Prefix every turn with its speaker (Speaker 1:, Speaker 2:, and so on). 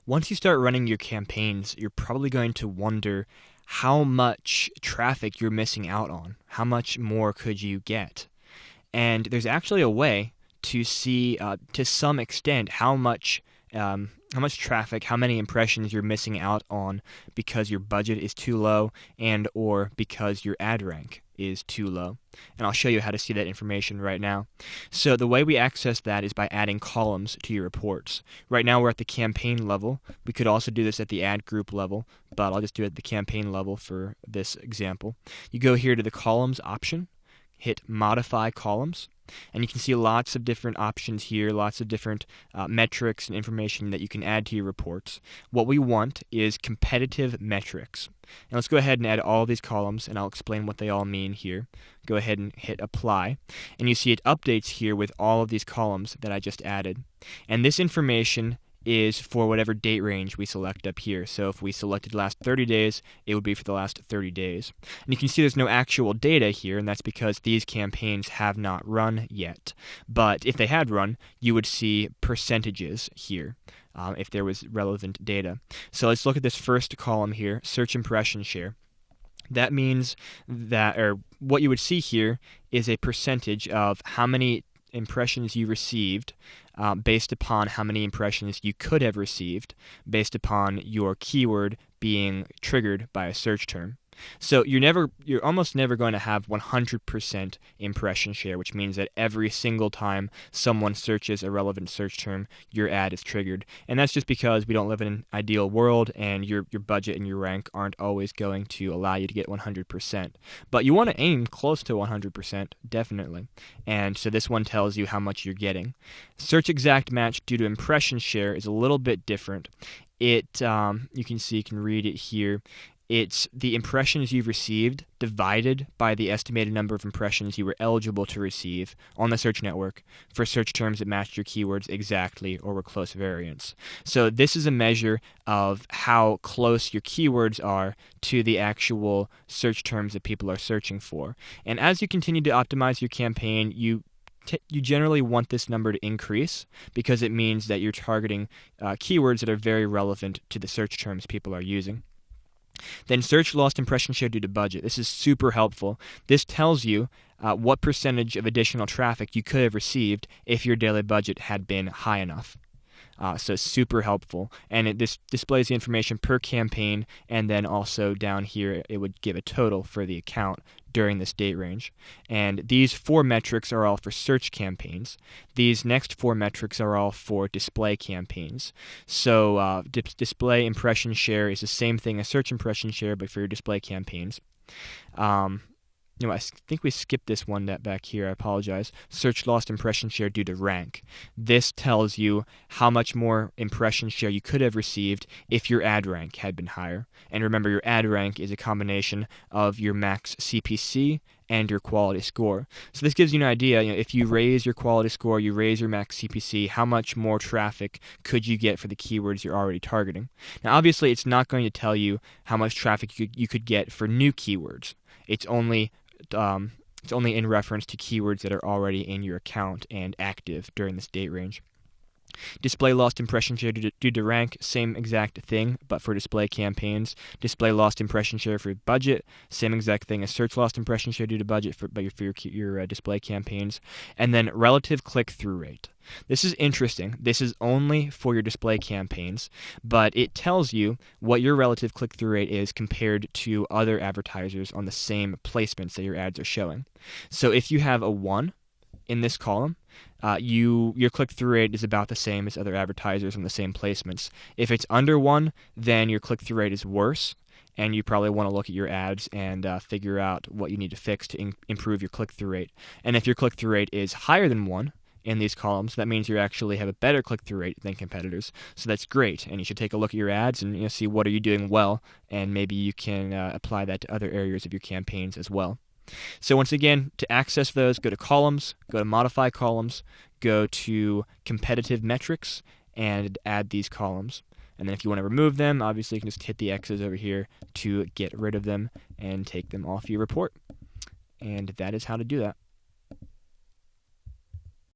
Speaker 1: Once you start running your campaigns, you're probably going to wonder how much traffic you're missing out on. How much more could you get? And there's actually a way to see, to some extent, how much traffic, how many impressions you're missing out on because your budget is too low and or because your ad rank is too low. And I'll show you how to see that information right now. So the way we access that is by adding columns to your reports. Right now we're at the campaign level. We could also do this at the ad group level, but I'll just do it at the campaign level for this example. You go here to the columns option, hit modify columns, and you can see lots of different options here, lots of different metrics and information that you can add to your reports. What we want is competitive metrics. And let's go ahead and add all these columns, and I'll explain what they all mean here. Go ahead and hit apply, and you see it updates here with all of these columns that I just added. And this information is for whatever date range we select up here. So if we selected the last 30 days, it would be for the last 30 days. And you can see there's no actual data here, and that's because these campaigns have not run yet. But if they had run, you would see percentages here if there was relevant data. So let's look at this first column here, search impression share. That means that, or what you would see here is a percentage of how many impressions you received based upon how many impressions you could have received based upon your keyword being triggered by a search term. So you're almost never going to have 100% impression share, which means that every single time someone searches a relevant search term, your ad is triggered. And that's just because we don't live in an ideal world, and your budget and your rank aren't always going to allow you to get 100%. But you want to aim close to 100%, definitely. And so this one tells you how much you're getting. Search exact match due to impression share is a little bit different. You can read it here. It's the impressions you've received divided by the estimated number of impressions you were eligible to receive on the search network for search terms that matched your keywords exactly or were close variants. So this is a measure of how close your keywords are to the actual search terms that people are searching for. And as you continue to optimize your campaign, you generally want this number to increase because it means that you're targeting keywords that are very relevant to the search terms people are using. Then search lost impression share due to budget. This is super helpful. This tells you what percentage of additional traffic you could have received if your daily budget had been high enough. So super helpful. And this displays the information per campaign, and then also down here it would give a total for the account during this date range. And these 4 metrics are all for search campaigns. These next 4 metrics are all for display campaigns. So display impression share is the same thing as search impression share, but for your display campaigns. I think we skipped this one back here. I apologize. Search lost impression share due to rank. This tells you how much more impression share you could have received if your ad rank had been higher. And remember, your ad rank is a combination of your max CPC and your quality score. So this gives you an idea, if you raise your quality score, you raise your max CPC, how much more traffic could you get for the keywords you're already targeting? Now, obviously, it's not going to tell you how much traffic you could get for new keywords. It's only in reference to keywords that are already in your account and active during this date range. Display lost impression share due to rank, same exact thing, but for display campaigns. Display lost impression share for budget, same exact thing as search lost impression share due to budget for your display campaigns. And then relative click-through rate. This is interesting. This is only for your display campaigns, but it tells you what your relative click-through rate is compared to other advertisers on the same placements that your ads are showing. So if you have a 1 in this column, your click-through rate is about the same as other advertisers on the same placements. If it's under 1, then your click-through rate is worse, and you probably want to look at your ads and figure out what you need to fix to improve your click-through rate. And if your click-through rate is higher than 1 in these columns, that means you actually have a better click-through rate than competitors. So that's great, and you should take a look at your ads and see what are you doing well, and maybe you can apply that to other areas of your campaigns as well. So once again, to access those, go to columns, go to modify columns, go to competitive metrics, and add these columns. And then if you want to remove them, obviously you can just hit the X's over here to get rid of them and take them off your report. And that is how to do that.